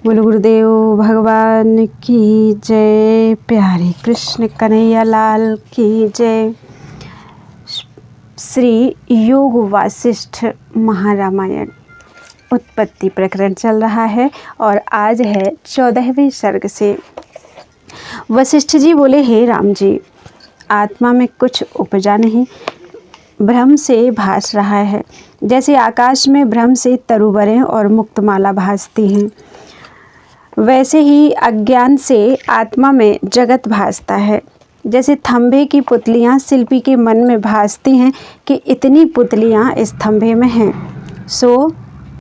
बोलो गुरुदेव भगवान की जय। प्यारे कृष्ण कन्हैया लाल की जय। श्री योग वासिष्ठ महारामायण उत्पत्ति प्रकरण चल रहा है और आज है 14वें सर्ग से। वशिष्ठ जी बोले, हे राम जी, आत्मा में कुछ उपजा नहीं, भ्रम से भास रहा है। जैसे आकाश में भ्रम से तरुबरें और मुक्तमाला भासती हैं, वैसे ही अज्ञान से आत्मा में जगत भासता है। जैसे थंभे की पुतलियाँ शिल्पी के मन में भासती हैं कि इतनी पुतलियाँ इस थंभे में हैं, सो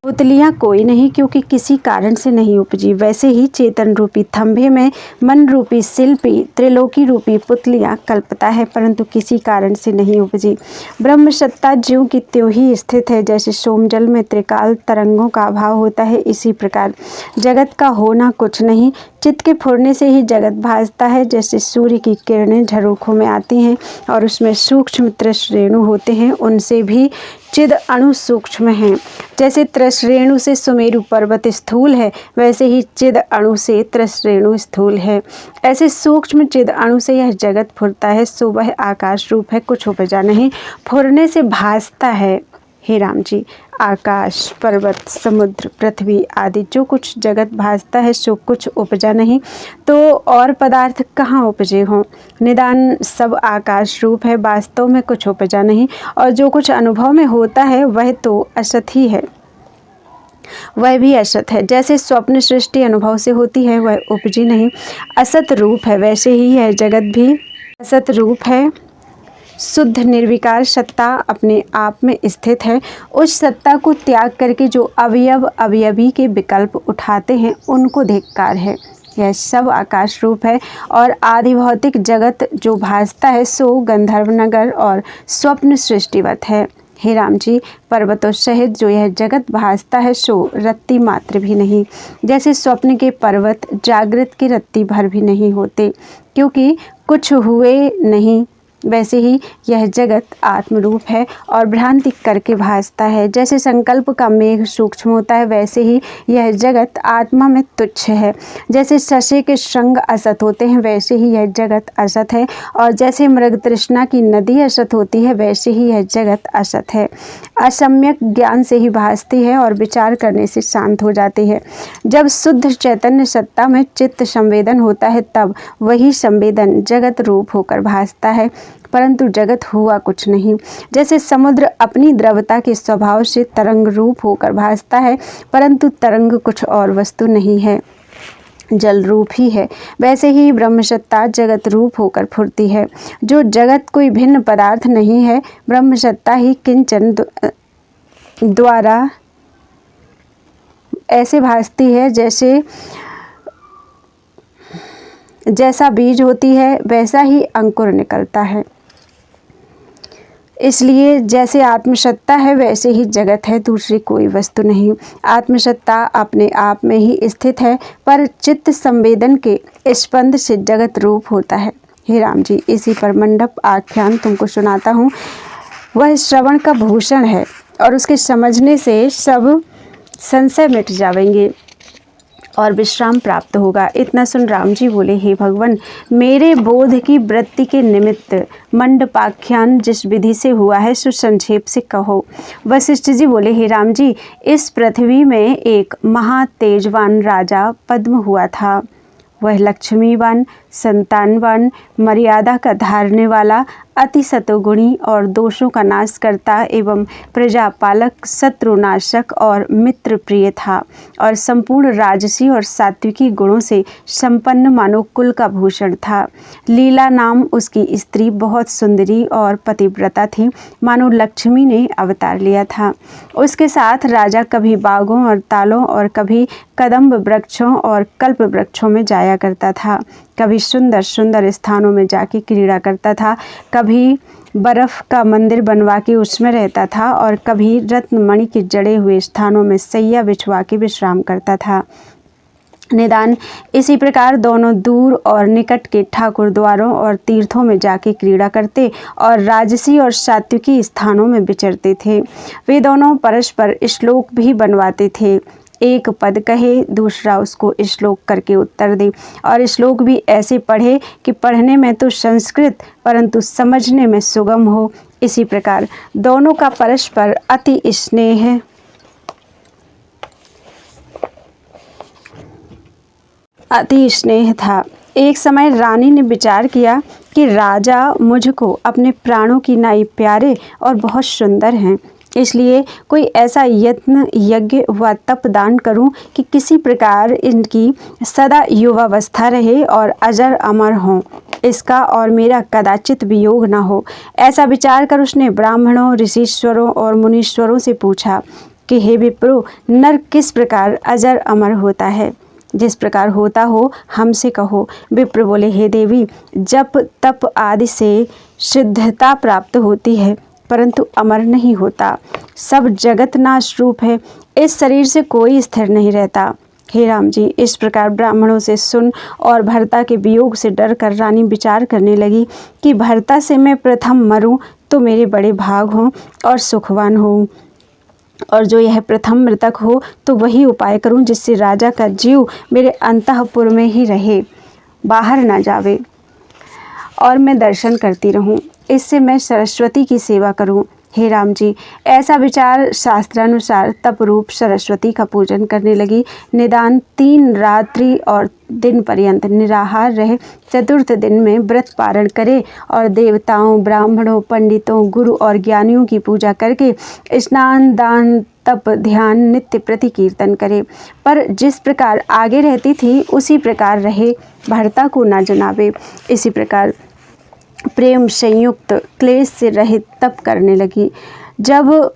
पुतलियाँ कोई नहीं, क्योंकि किसी कारण से नहीं उपजी। वैसे ही चेतन रूपी थंभे में मन रूपी शिल्पी त्रिलोकी रूपी पुतलियाँ कल्पता है, परंतु किसी कारण से नहीं उपजी। ब्रह्म सत्ता ज्यों की त्यों ही स्थित है। जैसे सोमजल में त्रिकाल तरंगों का अभाव होता है, इसी प्रकार जगत का होना कुछ नहीं, चित्त के फुरने से ही जगत भासता है। जैसे सूर्य की किरणें झरोखों में आती हैं और उसमें सूक्ष्म त्रसरेणु होते हैं, उनसे भी चिद अणु सूक्ष्म हैं। जैसे त्रसरेणु से सुमेरु पर्वत स्थूल है, वैसे ही चिद अणु से त्रसरेणु स्थूल है। ऐसे सूक्ष्म चिद अणु से यह जगत फुरता है, सो वह आकाश रूप है, कुछ उपजा नहीं, फुरने से भासता है। हे राम जी, आकाश, पर्वत, समुद्र, पृथ्वी आदि जो कुछ जगत भासता है, सो कुछ उपजा नहीं, तो और पदार्थ कहाँ उपजे हों। निदान सब आकाश रूप है, वास्तव में कुछ उपजा नहीं, और जो कुछ अनुभव में होता है वह तो असत ही है, वह भी असत है। जैसे स्वप्न सृष्टि अनुभव से होती है, वह उपजी नहीं, असत रूप है, वैसे ही यह जगत भी असत रूप है। शुद्ध निर्विकार सत्ता अपने आप में स्थित है। उस सत्ता को त्याग करके जो अवयव अवयवी के विकल्प उठाते हैं, उनको धिक्कार है। यह सब आकाश रूप है और आदि भौतिक जगत जो भासता है, सो गंधर्व नगर और स्वप्न सृष्टिवत है। हे राम जी, पर्वतों सहित जो यह जगत भासता है, सो रत्ती मात्र भी नहीं। जैसे स्वप्न के पर्वत जागृत की रत्ती भर भी नहीं होते, क्योंकि कुछ हुए नहीं, वैसे ही यह जगत आत्मरूप है और भ्रांति करके भासता है। जैसे संकल्प का मेघ सूक्ष्म होता है, वैसे ही यह जगत आत्मा में तुच्छ है। जैसे शशे के श्रृंग असत होते हैं, वैसे ही यह जगत असत है, और जैसे मृग तृष्णा की नदी असत होती है, वैसे ही यह जगत असत है। असम्यक ज्ञान से ही भासती है और विचार करने से शांत हो जाती है। जब शुद्ध चैतन्य सत्ता में चित्त संवेदन होता है, तब वही संवेदन जगत रूप होकर भासता है, परंतु जगत हुआ कुछ नहीं। जैसे समुद्र अपनी द्रवता के स्वभाव से तरंग रूप होकर भासता है, परंतु तरंग कुछ और वस्तु नहीं है, जल रूप ही है, वैसे ही ब्रह्मसत्ता जगत रूप होकर फुरती है। जो जगत कोई भिन्न पदार्थ नहीं है, ब्रह्मसत्ता ही किंचन द्वारा ऐसे भासती है, जैसा बीज होती है वैसा ही अंकुर निकलता है। इसलिए जैसे आत्मसत्ता है, वैसे ही जगत है, दूसरी कोई वस्तु नहीं। आत्मसत्ता अपने आप में ही स्थित है, पर चित्त संवेदन के स्पंद से जगत रूप होता है। हे राम जी, इसी पर मंडप आख्यान तुमको सुनाता हूँ। वह श्रवण का भूषण है और उसके समझने से सब संशय मिट जाएंगे और विश्राम प्राप्त होगा। इतना सुन राम जी बोले, हे भगवान, मेरे बोध की वृत्ति के निमित्त मंडपाख्यान जिस विधि से हुआ है, सो संक्षेप से कहो। वशिष्ठ जी बोले, हे राम जी, इस पृथ्वी में एक महातेजवान राजा पद्म हुआ था। वह लक्ष्मीवान, संतानवान, मर्यादा का धारने वाला, अति सतोगुणी और दोषों का नाश करता एवं प्रजापालक, शत्रुनाशक और मित्र प्रिय था, और संपूर्ण राजसी और सात्विकी गुणों से संपन्न मानो कुल का भूषण था। लीला नाम उसकी स्त्री बहुत सुंदरी और पतिव्रता थी, मानो लक्ष्मी ने अवतार लिया था। उसके साथ राजा कभी बागों और तालों और कभी कदम्ब वृक्षों और कल्प वृक्षों में जाया करता था, कभी सुंदर सुंदर स्थानों में जाके क्रीड़ा करता था, कभी बर्फ का मंदिर बनवा के उसमें रहता था, और कभी रत्नमणि के जड़े हुए स्थानों में सैया बिछवा के विश्राम करता था। निदान इसी प्रकार दोनों दूर और निकट के ठाकुर द्वारों और तीर्थों में जाके क्रीड़ा करते और राजसी और सात्विकी स्थानों में विचरते थे। वे दोनों परस्पर श्लोक भी बनवाते थे। एक पद कहे, दूसरा उसको श्लोक करके उत्तर दे, और श्लोक भी ऐसे पढ़े कि पढ़ने में तो संस्कृत परंतु समझने में सुगम हो। इसी प्रकार दोनों का परस्पर अति स्नेह था। एक समय रानी ने विचार किया कि राजा मुझको अपने प्राणों की नाई प्यारे और बहुत सुंदर हैं, इसलिए कोई ऐसा यत्न, यज्ञ व तप दान करूं कि किसी प्रकार इनकी सदा युवावस्था रहे और अजर अमर हों, इसका और मेरा कदाचित वियोग न हो। ऐसा विचार कर उसने ब्राह्मणों, ऋषीश्वरों और मुनीश्वरों से पूछा कि हे विप्रो, नर किस प्रकार अजर अमर होता है? जिस प्रकार होता हो हमसे कहो। विप्र बोले, हे देवी, जप तप आदि से सिद्धता प्राप्त होती है परंतु अमर नहीं होता। सब जगत नाश रूप है, इस शरीर से कोई स्थिर नहीं रहता। हे राम जी, इस प्रकार ब्राह्मणों से सुन और भर्ता के वियोग से डर कर रानी विचार करने लगी कि भर्ता से मैं प्रथम मरूं तो मेरे बड़े भाग हों और सुखवान हों, और जो यह प्रथम मृतक हो तो वही उपाय करूं जिससे राजा का जीव मेरे अंतःपुर में ही रहे, बाहर ना जावे, और मैं दर्शन करती रहूं। इससे मैं सरस्वती की सेवा करूं। हे राम जी, ऐसा विचार शास्त्रानुसार तप रूप सरस्वती का पूजन करने लगी। निदान 3 रात्रि और दिन पर्यंत निराहार रहे, चतुर्थ दिन में व्रत पारण करे और देवताओं, ब्राह्मणों, पंडितों, गुरु और ज्ञानियों की पूजा करके स्नान, दान, तप, ध्यान, नित्य प्रति कीर्तन करे। पर जिस प्रकार आगे रहती थी उसी प्रकार रहे, भर्ता को न जनावे। इसी प्रकार प्रेम संयुक्त क्लेश से रहित तप करने लगी। जब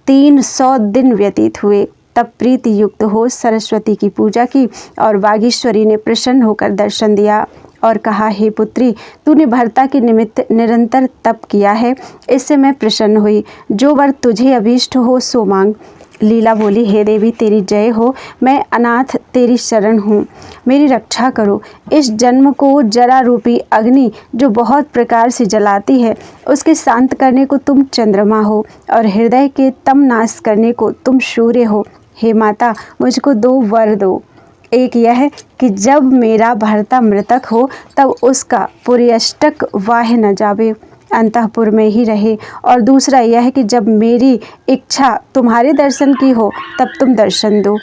300 दिन व्यतीत हुए तब प्रीति युक्त हो सरस्वती की पूजा की और वागीश्वरी ने प्रसन्न होकर दर्शन दिया और कहा, हे पुत्री, तूने भर्ता के निमित्त निरंतर तप किया है, इससे मैं प्रसन्न हुई। जो वर तुझे अभीष्ट हो सो मांग। लीला बोली, हे देवी, तेरी जय हो, मैं अनाथ तेरी शरण हूँ, मेरी रक्षा करो। इस जन्म को जरा रूपी अग्नि जो बहुत प्रकार से जलाती है उसके शांत करने को तुम चंद्रमा हो और हृदय के तम नाश करने को तुम सूर्य हो। हे माता, मुझको 2 वर दो। एक यह कि जब मेरा भर्ता मृतक हो तब उसका पुर्यष्टक वाह न जावे, अंतःपुर में ही रहे, और दूसरा यह कि जब मेरी इच्छा तुम्हारे दर्शन की हो तब तुम दर्शन दो।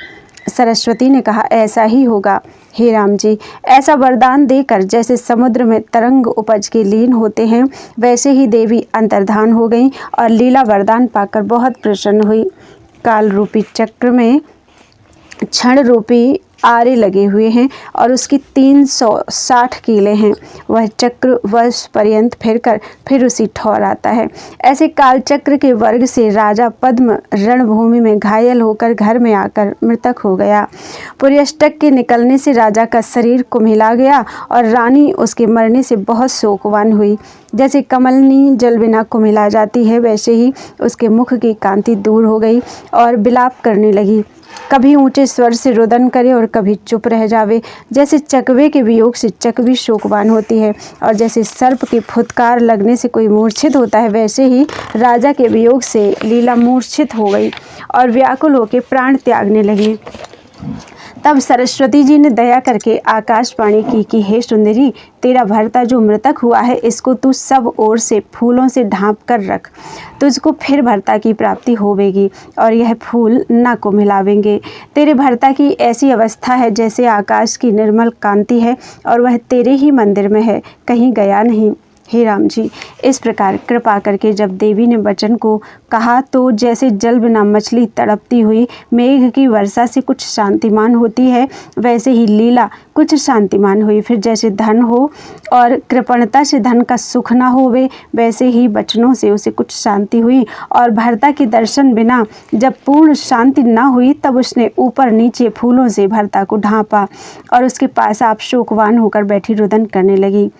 सरस्वती ने कहा, ऐसा ही होगा। हे राम जी, ऐसा वरदान देकर जैसे समुद्र में तरंग उपज के लीन होते हैं वैसे ही देवी अंतर्धान हो गई और लीला वरदान पाकर बहुत प्रसन्न हुई। काल रूपी चक्र में क्षण रूपी आरे लगे हुए हैं और उसकी 360 कीले हैं। वह चक्र वर्ष पर्यंत फिर उसी ठौर आता है। ऐसे काल चक्र के वर्ग से राजा पद्म रणभूमि में घायल होकर घर में आकर मृतक हो गया। पुर्यष्टक के निकलने से राजा का शरीर कुम्हिला गया और रानी उसके मरने से बहुत शोकवान हुई। जैसे कमलनी जल बिना कुम्हिला जाती है वैसे ही उसके मुख की कांति दूर हो गई और विलाप करने लगी। कभी ऊंचे स्वर से रुदन करे और कभी चुप रह जावे। जैसे चकवे के वियोग से चकवी शोकवान होती है और जैसे सर्प की फुत्कार लगने से कोई मूर्छित होता है वैसे ही राजा के वियोग से लीला मूर्छित हो गई और व्याकुल होकर प्राण त्यागने लगी। तब सरस्वती जी ने दया करके आकाशवाणी की कि हे सुंदरी, तेरा भर्ता जो मृतक हुआ है इसको तू सब ओर से फूलों से ढांप कर रख, तुझको फिर भर्ता की प्राप्ति होवेगी और यह फूल न को मिलावेंगे। तेरे भर्ता की ऐसी अवस्था है जैसे आकाश की निर्मल कांति है और वह तेरे ही मंदिर में है, कहीं गया नहीं। हे राम जी, इस प्रकार कृपा करके जब देवी ने वचन को कहा तो जैसे जल बिना मछली तड़पती हुई मेघ की वर्षा से कुछ शांतिमान होती है वैसे ही लीला कुछ शांतिमान हुई। फिर जैसे धन हो और कृपणता से धन का सुख ना होवे वैसे ही वचनों से उसे कुछ शांति हुई और भर्ता के दर्शन बिना जब पूर्ण शांति ना हुई तब उसने ऊपर नीचे फूलों से भर्ता को ढांपा और उसके पास आप शोकवान होकर बैठी रुदन करने लगी।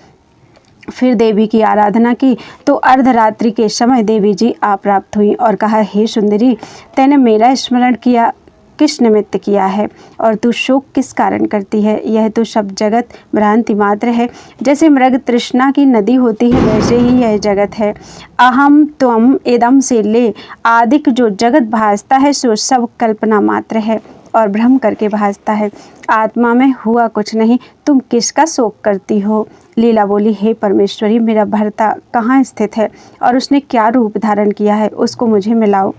फिर देवी की आराधना की तो अर्धरात्रि के समय देवी जी आ प्राप्त हुई और कहा, हे सुंदरी, तैने मेरा स्मरण किया किस निमित्त किया है और तू शोक किस कारण करती है? यह तो सब जगत भ्रांति मात्र है। जैसे मृग तृष्णा की नदी होती है वैसे ही यह जगत है। अहम त्वम इदम से ले आदिक जो जगत भासता है सो सब कल्पना मात्र है। और भ्रम करके भासता है। आत्मा में हुआ कुछ नहीं, तुम किसका शोक करती हो। लीला बोली, हे परमेश्वरी, मेरा भर्ता कहाँ स्थित है और उसने क्या रूप धारण किया है, उसको मुझे मिलाओ।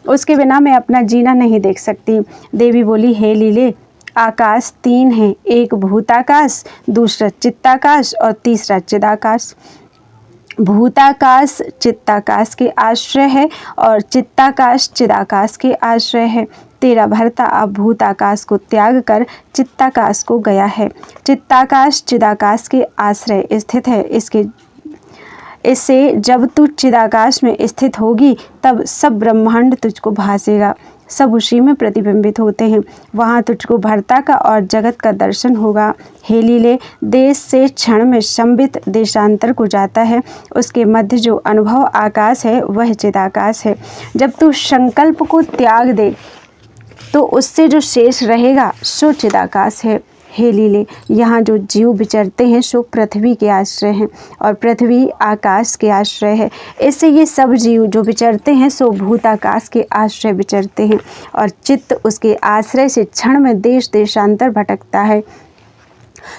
उसके बिना मैं अपना जीना नहीं देख सकती। देवी बोली, हे लीले, आकाश 3 हैं, एक भूताकाश, दूसरा चित्ताकाश और तीसरा चिदाकाश। भूताकाश चित्ताकाश के आश्रय है और चित्ताकाश चिदाकाश के आश्रय है। तेरा भर्ता अब भूताकाश को त्याग कर चित्ताकाश को गया है। चित्ताकाश चिदाकाश के आश्रय स्थित है। इससे जब तू चिदाकाश में स्थित होगी तब सब ब्रह्मांड तुझको भासेगा, सब उसी में प्रतिबिंबित होते हैं। वहाँ तुझको भर्ता का और जगत का दर्शन होगा। हे लीले, देश से क्षण में संबित देशांतर को जाता है, उसके मध्य जो अनुभव आकाश है वह चिदाकाश है। जब तू संकल्प को त्याग दे तो उससे जो शेष रहेगा सो चिदाकाश है। हे लीले, यहाँ जो जीव विचरते हैं सो पृथ्वी के आश्रय हैं और पृथ्वी आकाश के आश्रय है। इससे ये सब जीव जो विचरते हैं सो भूताकाश के आश्रय विचरते हैं और चित्त उसके आश्रय से क्षण में देश देशांतर भटकता है,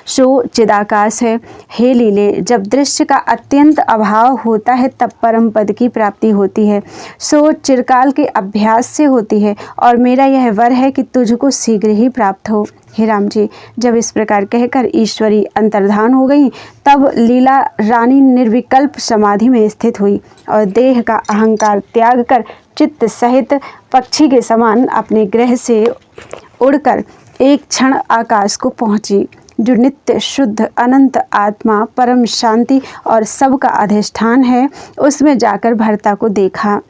सो चिदाकाश है। हे लीले, जब दृश्य का अत्यंत अभाव होता है तब परम पद की प्राप्ति होती है, सो चिरकाल के अभ्यास से होती है और मेरा यह वर है कि तुझको शीघ्र ही प्राप्त हो। हे राम जी, जब इस प्रकार कहकर ईश्वरी अंतर्धान हो गई तब लीला रानी निर्विकल्प समाधि में स्थित हुई और देह का अहंकार त्याग कर चित्त सहित पक्षी के समान अपने ग्रह से उड़कर एक क्षण आकाश को पहुंची, जो नित्य शुद्ध अनंत आत्मा परम शांति और सबका अधिष्ठान है। उसमें जाकर भर्ता को देखा।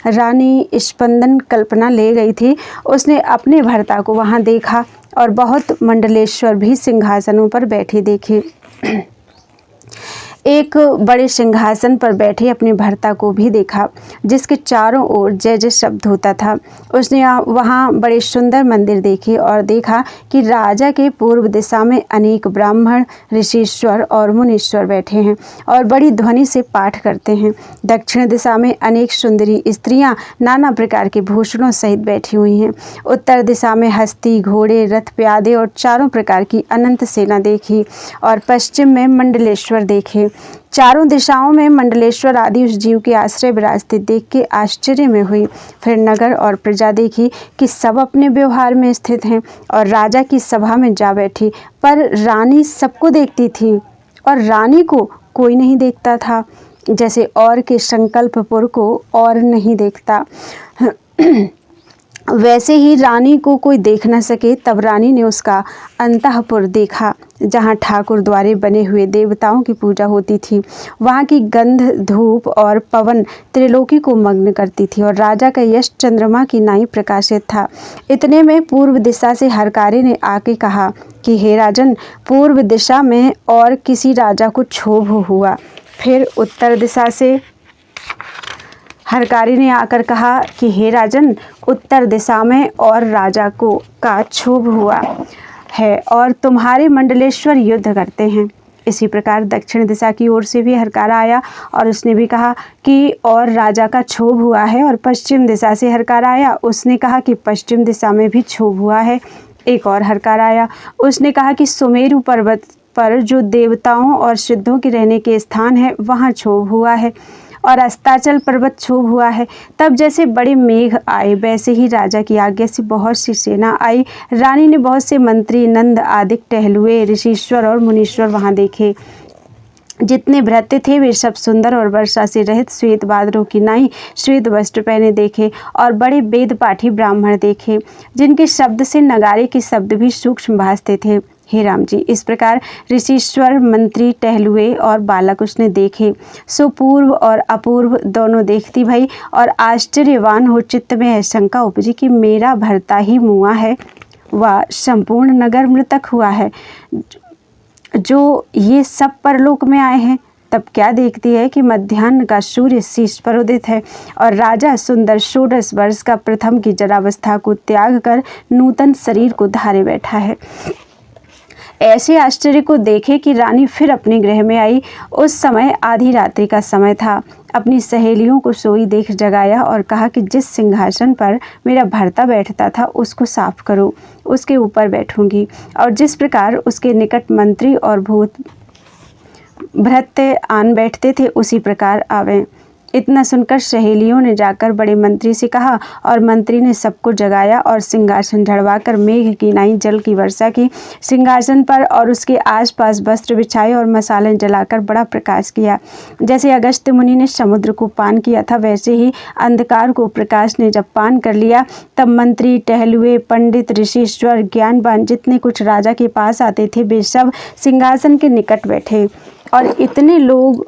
रानी स्पंदन कल्पना ले गई थी। उसने अपने भर्ता को वहाँ देखा और बहुत मंडलेश्वर भी सिंहासनों पर बैठे देखे। एक बड़े सिंहासन पर बैठे अपने भर्ता को भी देखा, जिसके चारों ओर जय जय शब्द होता था। उसने वहाँ बड़े सुंदर मंदिर देखे और देखा कि राजा के पूर्व दिशा में अनेक ब्राह्मण, ऋषिश्वर और मुनीश्वर बैठे हैं और बड़ी ध्वनि से पाठ करते हैं। दक्षिण दिशा में अनेक सुंदरी स्त्रियाँ नाना प्रकार के भूषणों सहित बैठी हुई हैं। उत्तर दिशा में हस्ती, घोड़े, रथ, प्यादे और चारों प्रकार की अनंत सेना देखी और पश्चिम में मंडलेश्वर देखे। चारों दिशाओं में मंडलेश्वर आदि उस जीव के आश्रय विराजते देख के आश्चर्य में हुई। फिर नगर और प्रजा देखी कि सब अपने व्यवहार में स्थित हैं और राजा की सभा में जा बैठी, पर रानी सबको देखती थी और रानी को कोई नहीं देखता था, जैसे और के संकल्पपुर को और नहीं देखता। वैसे ही रानी को कोई देख न सके, तब रानी ने उसका अंतःपुर देखा, जहाँ ठाकुर द्वारे बने हुए देवताओं की पूजा होती थी। वहाँ की गंध, धूप और पवन त्रिलोकी को मग्न करती थी और राजा का यश चंद्रमा की नाई प्रकाशित था। इतने में पूर्व दिशा से हरकारी ने आके कहा कि हे राजन, पूर्व दिशा में और किसी राजा को क्षोभ हुआ। फिर उत्तर दिशा से हरकारी ने आकर कहा कि हे राजन, उत्तर दिशा में और राजा को का क्षोभ हुआ है और तुम्हारे मंडलेश्वर युद्ध करते हैं। इसी प्रकार दक्षिण दिशा की ओर से भी हरकारा आया और उसने भी कहा कि और राजा का क्षोभ हुआ है। और पश्चिम दिशा से हरकारा आया, उसने कहा कि पश्चिम दिशा में भी क्षोभ हुआ है। एक और हरकारा आया, उसने कहा कि सुमेरु पर्वत पर जो देवताओं और सिद्धों के रहने के स्थान है वहाँ क्षोभ हुआ है और अस्ताचल पर्वत क्षोभ हुआ है। तब जैसे बड़े मेघ आए वैसे ही राजा की आज्ञा से बहुत सी सेना आई। रानी ने बहुत से मंत्री, नंद आदि टहलुए, ऋषिश्वर और मुनीश्वर वहाँ देखे। जितने भृत्य थे वे सब सुंदर और वर्षा से रहित श्वेत बादलों की नाई श्वेत वस्त्र पहने देखे और बड़े वेद पाठी ब्राह्मण देखे, जिनके शब्द से नगारे के शब्द भी सूक्ष्म भासते थे। हे राम जी, इस प्रकार ऋषिश्वर, मंत्री, टहलुए और बालक उसने देखे। सो पूर्व और अपूर्व दोनों देखती भई और आश्चर्यवान हो चित्त में यह शंका उपजी कि मेरा भर्ता ही मुआ है व संपूर्ण नगर मृतक हुआ है, जो ये सब परलोक में आए हैं। तब क्या देखती है कि मध्याह्न का सूर्य शीश पर उदित है और राजा सुंदर 16 वर्ष का प्रथम की जरावस्था को त्याग कर नूतन शरीर को धारे बैठा है। ऐसे आश्चर्य को देखे कि रानी फिर अपने गृह में आई। उस समय आधी रात्रि का समय था। अपनी सहेलियों को सोई देख जगाया और कहा कि जिस सिंहासन पर मेरा भर्ता बैठता था उसको साफ करो, उसके ऊपर बैठूंगी, और जिस प्रकार उसके निकट मंत्री और भूत भृत्य आन बैठते थे उसी प्रकार आवें। इतना सुनकर सहेलियों ने जाकर बड़े मंत्री से कहा और मंत्री ने सबको जगाया और सिंहासन झड़वाकर मेघ की नाई जल की वर्षा की। सिंहासन पर और उसके आसपास वस्त्र बिछाए और मसाले जलाकर बड़ा प्रकाश किया। जैसे अगस्त्य मुनि ने समुद्र को पान किया था, वैसे ही अंधकार को प्रकाश ने जब पान कर लिया, तब मंत्री, टहलुए, पंडित, ऋषीश्वर, ज्ञानवान जितने कुछ राजा के पास आते थे वे सब सिंहासन के निकट बैठे और इतने लोग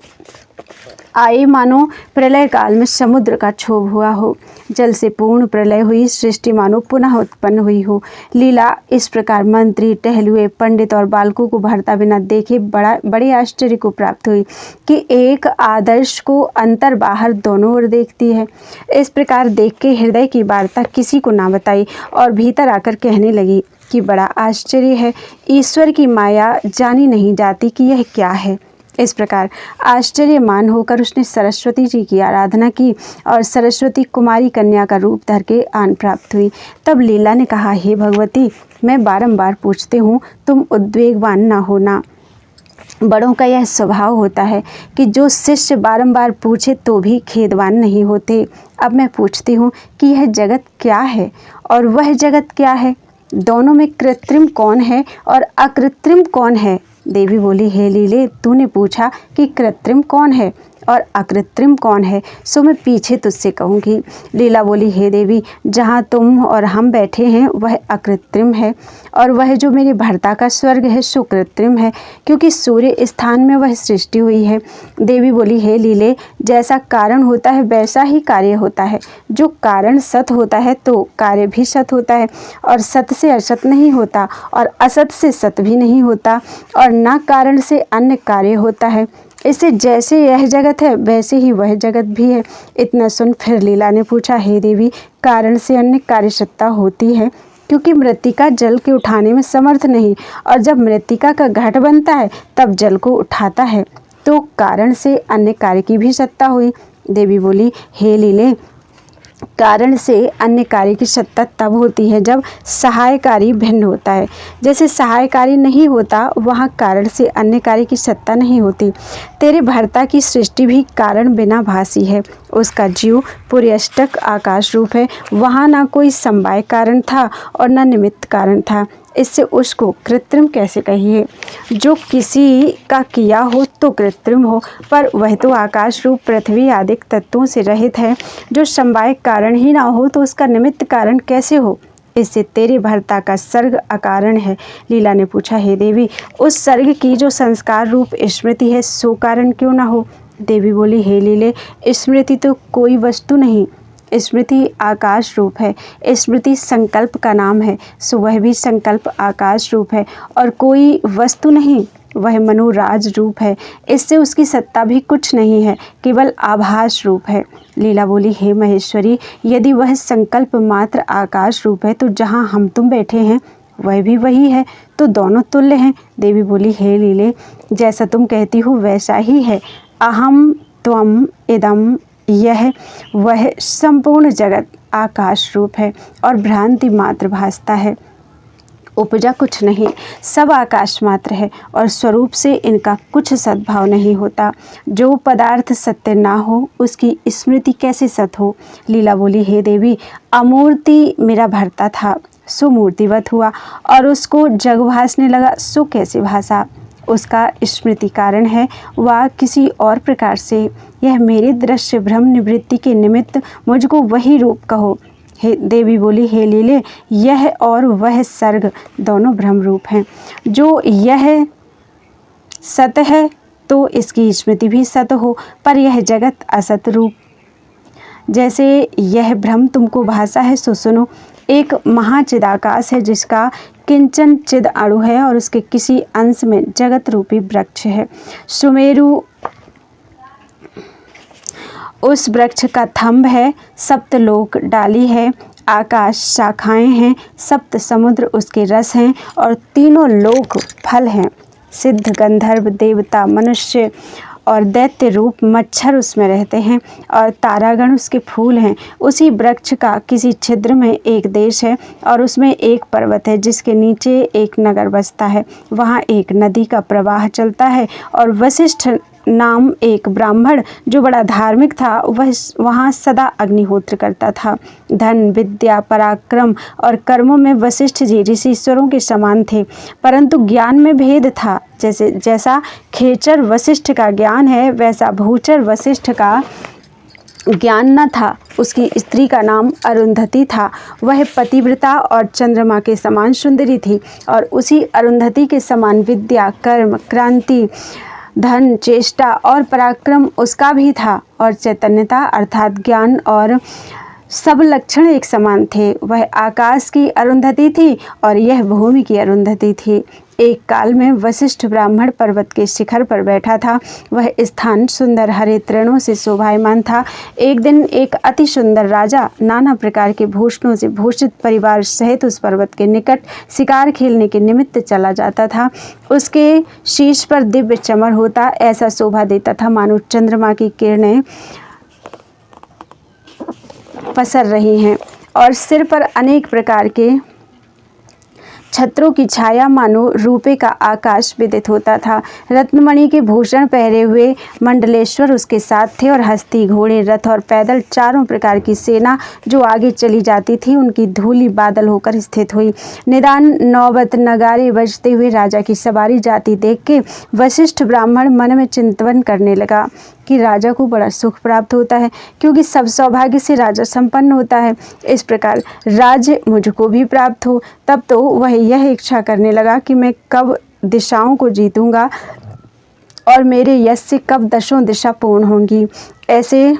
आए मानो प्रलय काल में समुद्र का क्षोभ हुआ हो। जल से पूर्ण प्रलय हुई सृष्टि मानो पुनः उत्पन्न हुई हो। लीला इस प्रकार मंत्री, टहलुए, पंडित और बालकों को भरता बिना देखे बड़े आश्चर्य को प्राप्त हुई कि एक आदर्श को अंतर बाहर दोनों ओर देखती है। इस प्रकार देख के हृदय की वार्ता किसी को ना बताई और भीतर आकर कहने लगी कि बड़ा आश्चर्य है, ईश्वर की माया जानी नहीं जाती कि यह क्या है। इस प्रकार आश्चर्यमान होकर उसने सरस्वती जी की आराधना की और सरस्वती कुमारी कन्या का रूप धर के आन प्राप्त हुई। तब लीला ने कहा, हे भगवती, मैं बारंबार पूछती हूँ, तुम उद्वेगवान ना होना। बड़ों का यह स्वभाव होता है कि जो शिष्य बारंबार पूछे तो भी खेदवान नहीं होते। अब मैं पूछती हूँ कि यह जगत क्या है और वह जगत क्या है, दोनों में कृत्रिम कौन है और अकृत्रिम कौन है। देवी बोली, हे लीले, तूने पूछा कि कृत्रिम कौन है और अकृत्रिम कौन है, सो मैं पीछे तुझसे कहूँगी। लीला बोली, हे देवी, जहाँ तुम और हम बैठे हैं वह अकृत्रिम है और वह जो मेरे भर्ता का स्वर्ग है सो कृत्रिम है, क्योंकि सूर्य स्थान में वह सृष्टि हुई है। देवी बोली, हे लीले, जैसा कारण होता है वैसा ही कार्य होता है। जो कारण सत होता है तो कार्य भी सत होता है, और सत से असत नहीं होता और असत से सत भी नहीं होता, और न कारण से अन्य कार्य होता है। इससे जैसे यह जगत है वैसे ही वह जगत भी है। इतना सुन फिर लीला ने पूछा, हे देवी, कारण से अन्य कार्य सत्ता होती है, क्योंकि मृत्तिका जल के उठाने में समर्थ नहीं, और जब मृत्तिका का घट बनता है तब जल को उठाता है, तो कारण से अन्य कार्य की भी सत्ता हुई। देवी बोली, हे लीले, कारण से अन्य कार्य की सत्ता तब होती है जब सहायकारी भिन्न होता है। जैसे सहायकारी नहीं होता वहाँ कारण से अन्य कार्य की सत्ता नहीं होती। तेरे भर्ता की सृष्टि भी कारण बिना भासी है। उसका जीव पुर्यष्टक आकाश रूप है। वहाँ ना कोई समवाय कारण था और न निमित्त कारण था। इससे उसको कृत्रिम कैसे कहिए। जो किसी का किया हो तो कृत्रिम हो, पर वह तो आकाश रूप पृथ्वी आदि तत्वों से रहित है। जो समवाय कारण ही ना हो तो उसका निमित्त कारण कैसे हो। इससे तेरे भर्ता का सर्ग अकारण है। लीला ने पूछा, हे देवी, उस सर्ग की जो संस्कार रूप स्मृति है सो कारण क्यों ना हो। देवी बोली, हे लीले, स्मृति तो कोई वस्तु नहीं, स्मृति आकाश रूप है। स्मृति संकल्प का नाम है, सो वह भी संकल्प आकाश रूप है, और कोई वस्तु नहीं, वह मनोराज रूप है। इससे उसकी सत्ता भी कुछ नहीं है, केवल आभास रूप है। लीला बोली, हे महेश्वरी, यदि वह संकल्प मात्र आकाश रूप है तो जहाँ हम तुम बैठे हैं वह भी वही है, तो दोनों तुल्य हैं। देवी बोली, हे लीले, जैसा तुम कहती हो वैसा ही है। अहम त्वम इदम, यह वह संपूर्ण जगत आकाश रूप है और भ्रांति मात्र भासता है। उपजा कुछ नहीं, सब आकाश मात्र है और स्वरूप से इनका कुछ सद्भाव नहीं होता। जो पदार्थ सत्य ना हो उसकी स्मृति कैसे सत हो। लीला बोली, हे देवी, अमूर्ति मेरा भर्ता था सो मूर्तिवत हुआ, और उसको जग भासने लगा सो कैसे भासा। उसका स्मृति कारण है वह किसी और प्रकार से। यह मेरे दृश्य भ्रम निवृत्ति के निमित्त मुझको वही रूप कहो। हे देवी बोली, हे लीले, यह और वह सर्ग दोनों भ्रम रूप हैं। जो यह सत है तो इसकी स्मृति भी सत हो, पर यह जगत असत रूप। जैसे यह भ्रम तुमको भासा है सो सुनो। एक महाचिदाकाश है जिसका किंचन चिद अणु है और उसके किसी अंश में जगत रूपी वृक्ष है। सुमेरु उस वृक्ष का थंभ है, सप्तलोक डाली है, आकाश शाखाएं हैं, सप्त समुद्र उसके रस हैं और तीनों लोक फल हैं। सिद्ध गंधर्व देवता मनुष्य और दैत्य रूप मच्छर उसमें रहते हैं और तारागण उसके फूल हैं। उसी वृक्ष का किसी छिद्र में एक देश है और उसमें एक पर्वत है जिसके नीचे एक नगर बसता है। वहाँ एक नदी का प्रवाह चलता है और वशिष्ठ नाम एक ब्राह्मण जो बड़ा धार्मिक था वह वहाँ सदा अग्निहोत्र करता था। धन विद्या पराक्रम और कर्मों में वशिष्ठ जी ऋषिश्वरों के समान थे, परंतु ज्ञान में भेद था। जैसा खेचर वशिष्ठ का ज्ञान है वैसा भूचर वशिष्ठ का ज्ञान न था। उसकी स्त्री का नाम अरुंधति था। वह पतिव्रता और चंद्रमा के समान सुंदरी थी और उसी अरुंधति के समान विद्या कर्म क्रांति धन चेष्टा और पराक्रम उसका भी था और चैतन्यता अर्थात ज्ञान और सब लक्षण एक समान थे। वह आकाश की अरुंधति थी और यह भूमि की अरुंधति थी। एक काल में वशिष्ठ ब्राह्मण पर्वत के शिखर पर बैठा था। वह स्थान सुंदर हरे तृणों से शोभायमान था। एक दिन एक अति सुंदर राजा नाना प्रकार के भूषणों से भूषित परिवार सहित उस पर्वत के निकट शिकार खेलने के निमित्त चला जाता था। उसके शीश पर दिव्य चमर होता, ऐसा शोभा देता था मानो चंद्रमा की किरणें पसर रही हैं और सिर पर अनेक प्रकार के छत्रों की छाया मानो रूपे का आकाश विदित होता था। रत्नमणि के भूषण पहरे हुए मंडलेश्वर उसके साथ थे और हस्ती घोड़े रथ और पैदल चारों प्रकार की सेना जो आगे चली जाती थी उनकी धूली बादल होकर स्थित हुई। निदान नौबत नगारे बजते हुए राजा की सवारी जाती देख के वशिष्ठ ब्राह्मण मन में चिंतन करने लगा कि राजा को बड़ा सुख प्राप्त होता है क्योंकि सब सौभाग्य से राजा संपन्न होता है। इस प्रकार राज्य मुझको भी प्राप्त हो। तब तो वह यह इच्छा करने लगा कि मैं कब दिशाओं को जीतूंगा और मेरे यश से कब दशों दिशा पूर्ण होंगी। ऐसे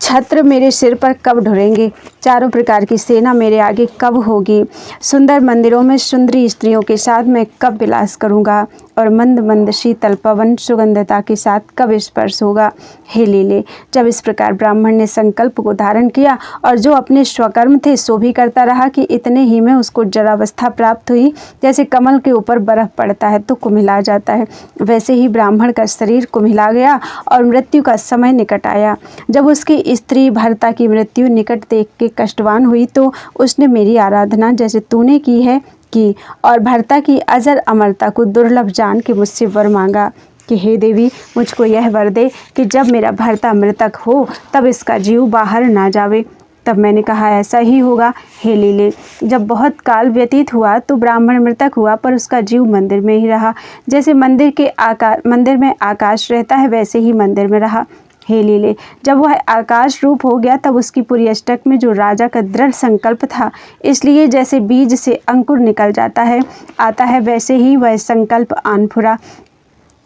छत्र मेरे सिर पर कब ढुरेंगे, चारों प्रकार की सेना मेरे आगे कब होगी, सुंदर मंदिरों में सुंदरी स्त्रियों के साथ मैं कब विलास करूंगा और मंद मंद शीतल पवन सुगंधता के साथ कब स्पर्श होगा। हे लीले, जब इस प्रकार ब्राह्मण ने संकल्प को धारण किया और जो अपने स्वकर्म थे सो भी करता रहा कि इतने ही में उसको जरावस्था प्राप्त हुई। जैसे कमल के ऊपर बर्फ पड़ता है तो कुम्हिला जाता है, वैसे ही ब्राह्मण का शरीर कुम्हिला गया और मृत्यु का समय निकट आया। जब उसकी स्त्री भर्ता की मृत्यु निकट देख के कष्टवान हुई तो उसने मेरी आराधना जैसे तूने की है की और भर्ता की अजर अमरता को दुर्लभ जान के मुझसे वर मांगा कि हे देवी, मुझको यह वर दे कि जब मेरा भर्ता मृतक हो तब इसका जीव बाहर ना जावे। तब मैंने कहा ऐसा ही होगा। हे लीले, जब बहुत काल व्यतीत हुआ तो ब्राह्मण मृतक हुआ पर उसका जीव मंदिर में ही रहा। जैसे मंदिर में आकाश रहता है वैसे ही मंदिर में रहा। हे लीले, जब वह आकाश रूप हो गया तब उसकी पूरी अष्टक में जो राजा का दृढ़ संकल्प था, इसलिए जैसे बीज से अंकुर निकल आता है वैसे ही वह संकल्प आन फुरा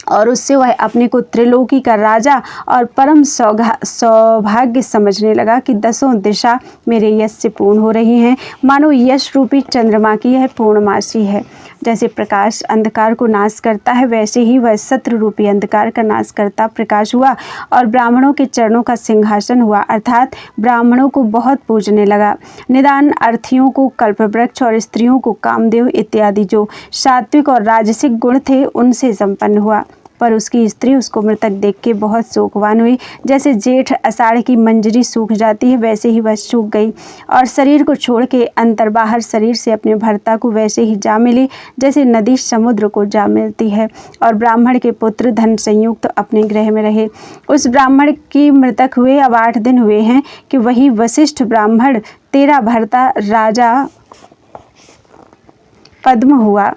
और उससे वह अपने को त्रिलोकी का राजा और परम सौभाग्य समझने लगा कि दसों दिशा मेरे यश से पूर्ण हो रही हैं, मानो यश रूपी चंद्रमा की यह पूर्णमासी है। जैसे प्रकाश अंधकार को नाश करता है वैसे ही वह सत्र रूपी अंधकार का नाश करता प्रकाश हुआ और ब्राह्मणों के चरणों का सिंहासन हुआ, अर्थात ब्राह्मणों को बहुत पूजने लगा। निदान अर्थियों को कल्पवृक्ष और स्त्रियों को कामदेव इत्यादि जो सात्विक और राजसिक गुण थे उनसे संपन्न हुआ। पर उसकी स्त्री उसको मृतक देख के बहुत शोकवान हुई। जैसे जेठ आषाढ़ की मंजरी सूख जाती है वैसे ही वह सूख गई और शरीर को छोड़ के अंतर बाहर शरीर से अपने भर्ता को वैसे ही जा मिली जैसे नदी समुद्र को जा मिलती है। और ब्राह्मण के पुत्र धन संयुक्त अपने गृह में रहे। उस ब्राह्मण की मृतक हुए अब 8 दिन हुए हैं कि वही वशिष्ठ ब्राह्मण तेरा भर्ता राजा पद्म हुआ।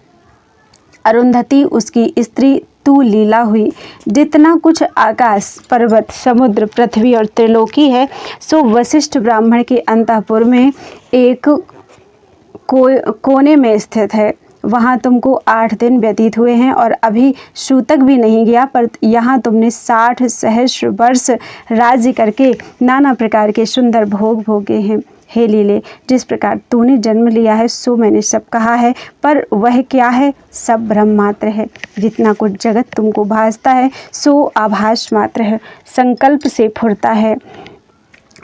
अरुंधति उसकी स्त्री तू लीला हुई। जितना कुछ आकाश पर्वत समुद्र पृथ्वी और त्रिलोकी है सो वशिष्ठ ब्राह्मण के अंतःपुर में एक कोने में स्थित है। वहाँ तुमको 8 दिन व्यतीत हुए हैं और अभी सूतक भी नहीं गया, पर यहाँ तुमने 60 सहस्र वर्ष राज्य करके नाना प्रकार के सुंदर भोग भोगे हैं। हे लीले, जिस प्रकार तूने जन्म लिया है सो मैंने सब कहा है, पर वह क्या है, सब भ्रम मात्र है। जितना कुछ जगत तुमको भासता है सो आभास मात्र है, संकल्प से फुरता है।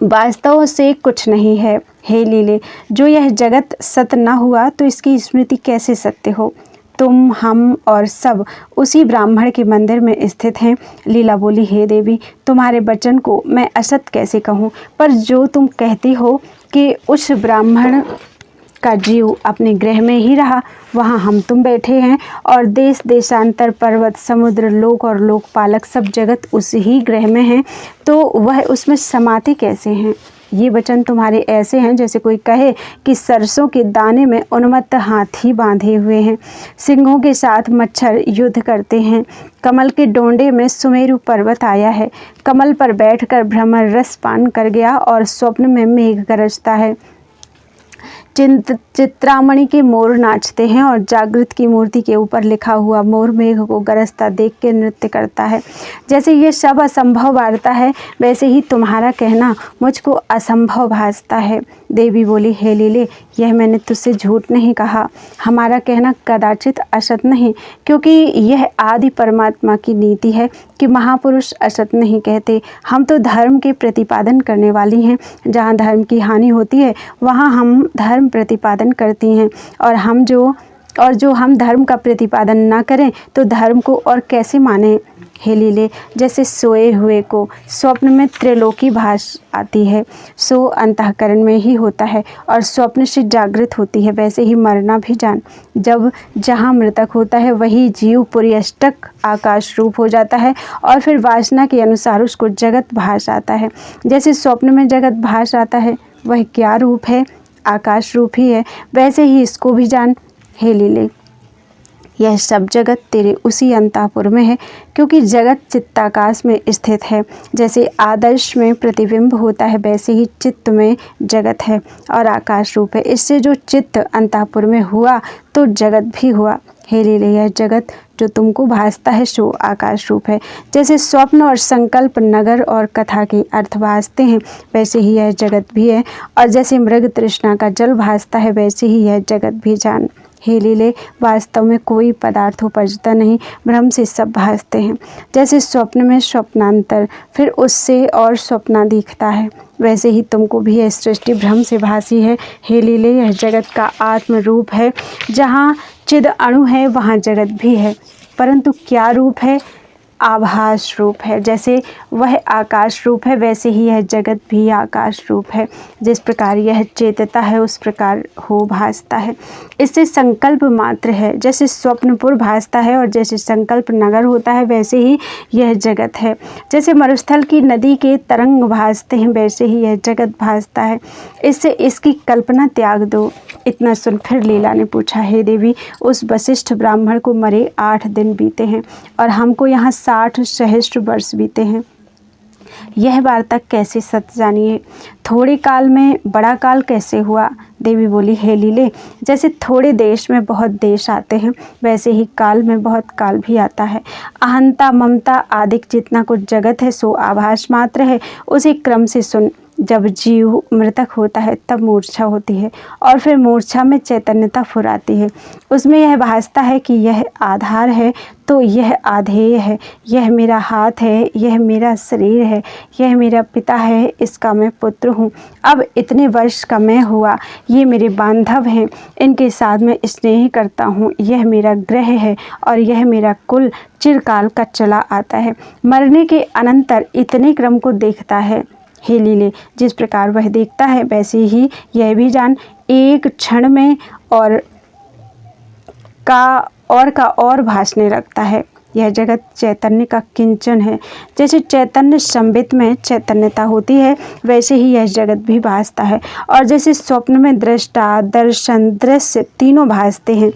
वास्तव से कुछ नहीं है। हे लीले, जो यह जगत सत्य न हुआ तो इसकी स्मृति कैसे सत्य हो। तुम, हम और सब उसी ब्राह्मण के मंदिर में स्थित हैं। लीला बोली, हे देवी, तुम्हारे वचन को मैं असत कैसे कहूँ, पर जो तुम कहती हो कि उस ब्राह्मण का जीव अपने गृह में ही रहा, वहाँ हम तुम बैठे हैं और देश देशांतर, पर्वत, समुद्र, लोक और लोकपालक सब जगत उस ही गृह में हैं, तो वह उसमें समाते कैसे हैं। ये वचन तुम्हारे ऐसे हैं जैसे कोई कहे कि सरसों के दाने में उन्मत्त हाथी बांधे हुए हैं, सिंहों के साथ मच्छर युद्ध करते हैं, कमल के डोंडे में सुमेरु पर्वत आया है, कमल पर बैठकर भ्रमर रस पान कर गया और स्वप्न में मेघ गरजता है, चित्रामणि के मोर नाचते हैं और जागृत की मूर्ति के ऊपर लिखा हुआ मोर मेघ को गरजता देख के नृत्य करता है। जैसे ये सब असंभव वार्ता है, वैसे ही तुम्हारा कहना मुझको असंभव भासता है। देवी बोली, हे लीले, यह मैंने तुझसे झूठ नहीं कहा। हमारा कहना कदाचित असत नहीं, क्योंकि यह आदि परमात्मा की नीति है कि महापुरुष असत नहीं कहते। हम तो धर्म के प्रतिपादन करने वाली हैं। जहाँ धर्म की हानि होती है वहाँ हम धर्म प्रतिपादन करती हैं, और जो हम धर्म का प्रतिपादन ना करें तो धर्म को और कैसे माने। हे लीले, जैसे सोए हुए को स्वप्न में त्रिलोकी भास आती है, सो अंतःकरण में ही होता है और स्वप्न से जागृत होती है, वैसे ही मरना भी जान। जब जहाँ मृतक होता है वही जीव पुर्यष्टक आकाश रूप हो जाता है और फिर वासना के अनुसार उसको जगत भास आता है। जैसे स्वप्न में जगत भास आता है, वह क्या रूप है, आकाश रूप ही है, वैसे ही इसको भी जान। हे लीले, यह सब जगत तेरे उसी अंतःपुर में है, क्योंकि जगत चित्ताकाश में स्थित है। जैसे आदर्श में प्रतिबिंब होता है, वैसे ही चित्त में जगत है और आकाश रूप है। इससे जो चित्त अंतःपुर में हुआ तो जगत भी हुआ। हे लीले, यह जगत जो तुमको भासता है सो आकाश रूप है। जैसे स्वप्न और संकल्प, नगर और कथा के अर्थ भासते हैं, वैसे ही यह जगत भी है। और जैसे मृग तृष्णा का जल भासता है, वैसे ही यह जगत भी जान। हे लीले, वास्तव में कोई पदार्थ उपजता नहीं, भ्रम से सब भासते हैं। जैसे स्वप्न में स्वप्नांतर, फिर उससे और स्वप्ना दिखता है, वैसे ही तुमको भी यह सृष्टि भ्रम से भासी है। हे लीले, यह जगत का आत्म रूप है। जहाँ चिद अणु है वहाँ जगत भी है, परंतु क्या रूप है, आभास रूप है। जैसे वह आकाश रूप है, वैसे ही यह जगत भी आकाश रूप है। जिस प्रकार यह चेतता है उस प्रकार हो भासता है। इससे संकल्प मात्र है। जैसे स्वप्नपुर भासता है और जैसे संकल्प नगर होता है, वैसे ही यह जगत है। जैसे मरुस्थल की नदी के तरंग भासते हैं, वैसे ही यह जगत भासता है। इससे इसकी कल्पना त्याग दो। इतना सुन फिर लीला ने पूछा, हे देवी, उस वशिष्ठ ब्राह्मण को मरे 8 दिन बीते हैं और हमको यहाँ 60 सहस्त्र वर्ष बीते हैं। यह वार्ता कैसे सत्य जानिए। थोड़े काल में बड़ा काल कैसे हुआ। देवी बोली, हे लीले, जैसे थोड़े देश में बहुत देश आते हैं, वैसे ही काल में बहुत काल भी आता है। अहंता, ममता आदि जितना कुछ जगत है सो आभास मात्र है। उसी क्रम से सुन। जब जीव मृतक होता है तब मूर्छा होती है और फिर मूर्छा में चैतन्यता फुराती है। उसमें यह भासता है कि यह आधार है तो यह आधेय है, यह मेरा हाथ है, यह मेरा शरीर है, यह मेरा पिता है, इसका मैं पुत्र हूँ। अब इतने वर्ष का मैं हुआ, ये मेरे बांधव हैं, इनके साथ मैं स्नेह करता हूँ, यह मेरा ग्रह है और यह मेरा कुल चिरकाल का चला आता है। मरने के अनंतर इतने क्रम को देखता है। हे लीले, जिस प्रकार वह देखता है वैसे ही यह भी जान। एक क्षण में और का भासने लगता है। यह जगत चैतन्य का किंचन है। जैसे चैतन्य संबित में चैतन्यता होती है, वैसे ही यह जगत भी भासता है। और जैसे स्वप्न में दृष्टा, दर्शन, दृश्य तीनों भासते हैं,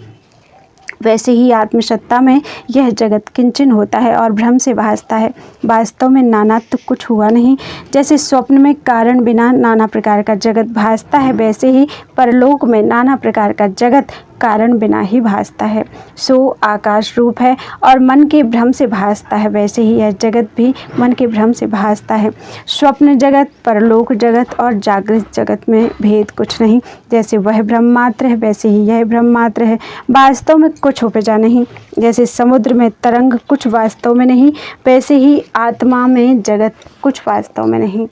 वैसे ही आत्मसत्ता में यह जगत किंचन होता है और भ्रम से भासता है। वास्तव में नानात्व कुछ हुआ नहीं। जैसे स्वप्न में कारण बिना नाना प्रकार का जगत भासता है, वैसे ही परलोक में नाना प्रकार का जगत कारण बिना ही भासता है। सो आकाश रूप है और मन के भ्रम से भासता है, वैसे ही यह जगत भी मन के भ्रम से भासता है। स्वप्न जगत, परलोक जगत और जागृत जगत में भेद कुछ नहीं। जैसे वह ब्रह्म मात्र है, वैसे ही यह ब्रह्म मात्र है। वास्तव में कुछ उपजा नहीं। जैसे समुद्र में तरंग कुछ वास्तव में नहीं, वैसे ही आत्मा में जगत कुछ वास्तव में नहीं।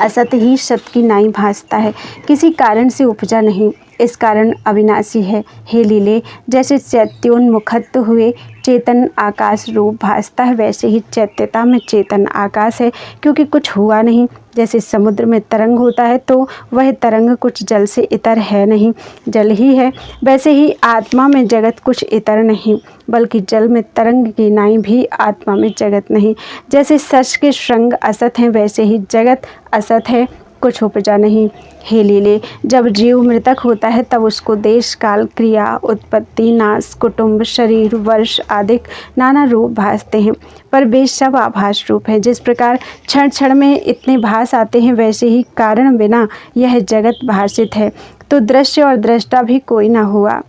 असत ही सत की नाई भासता है, किसी कारण से उपजा नहीं, इस कारण अविनाशी है। हे लीले, जैसे चैत्योन्मुखत्व हुए चेतन आकाश रूप भासता है, वैसे ही चैत्यता में चेतन आकाश है, क्योंकि कुछ हुआ नहीं। जैसे समुद्र में तरंग होता है तो वह तरंग कुछ जल से इतर है नहीं, जल ही है, वैसे ही आत्मा में जगत कुछ इतर नहीं, बल्कि जल में तरंग की नाई भी आत्मा में जगत नहीं। जैसे सच के श्रृंग असत हैं, वैसे ही जगत असत है, कुछ उपजा नहीं। हे लीले, जब जीव मृतक होता है तब उसको देश काल क्रिया उत्पत्ति नाश कुटुंब शरीर वर्ष आदि नाना रूप भासते हैं, पर वे सब आभास रूप हैं। जिस प्रकार क्षण क्षण में इतने भास आते हैं, वैसे ही कारण बिना यह जगत भाषित है, तो दृश्य और दृष्टा भी कोई न हुआ।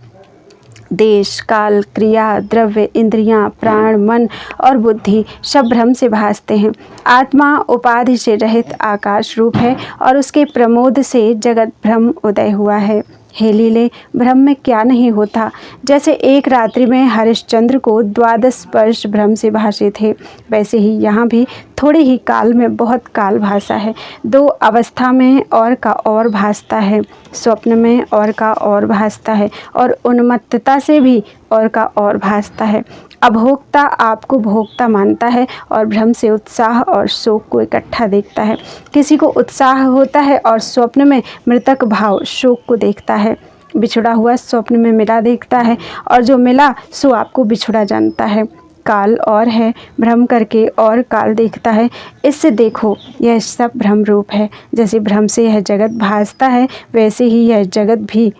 देश काल क्रिया द्रव्य इंद्रियां प्राण मन और बुद्धि सब भ्रम से भासते हैं। आत्मा उपाधि से रहित आकाश रूप है और उसके प्रमोद से जगत भ्रम उदय हुआ है। हे लीले, भ्रम में क्या नहीं होता। जैसे एक रात्रि में हरिश्चंद्र को 12 वर्ष भ्रम से भासे थे, वैसे ही यहाँ भी थोड़े ही काल में बहुत काल भासा है। 2 अवस्था में और का और भासता है, स्वप्न में और का और भासता है, और उन्मत्तता से भी और का और भासता है। अभोक्ता आपको भोक्ता मानता है और भ्रम से उत्साह और शोक को इकट्ठा देखता है। किसी को उत्साह होता है और स्वप्न में मृतक भाव शोक को देखता है। बिछड़ा हुआ स्वप्न में मिला देखता है, और जो मिला सो आपको बिछड़ा जानता है। काल और है, भ्रम करके और काल देखता है। इससे देखो यह सब भ्रम रूप है। जैसे भ्रम से यह जगत भासता है, वैसे ही यह जगत भी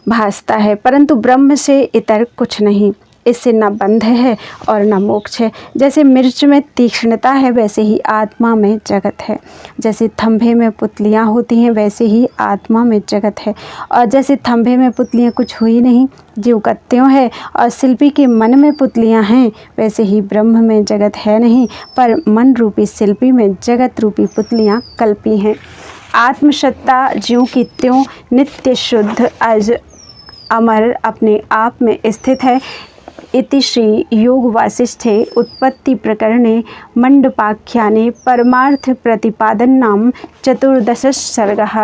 भासता है, परंतु ब्रह्म से इतर कुछ नहीं। इससे न बंध है और न मोक्ष है। जैसे मिर्च में तीक्ष्णता है, वैसे ही आत्मा में जगत है। जैसे थंभे में पुतलियाँ होती हैं, वैसे ही आत्मा में जगत है। और जैसे थंभे में पुतलियाँ कुछ हुई नहीं, ज्यों का त्यों है, और शिल्पी के मन में पुतलियाँ हैं, वैसे ही ब्रह्म में जगत है नहीं, पर मन रूपी शिल्पी में जगत रूपी पुतलियाँ कल्पी हैं। आत्मसत्ता ज्यों की त्यों नित्य शुद्ध अज अमर अपने आप में स्थित है। इति श्री योग वासिष्ठे उत्पत्ति प्रकरणे मंडपाख्याने परमार्थ प्रतिपादन नाम 14 सर्गः।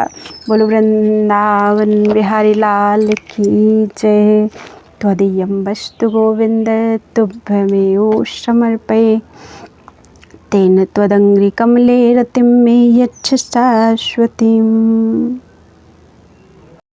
बोलो वृंदावन बिहारी लाल की जय। त्वदीयं वस्तु गोविंद तुभ्यमेव समर्पये, तेन त्वदंघ्रि कमले रतिं मे यच्छ शाश्वतीम्।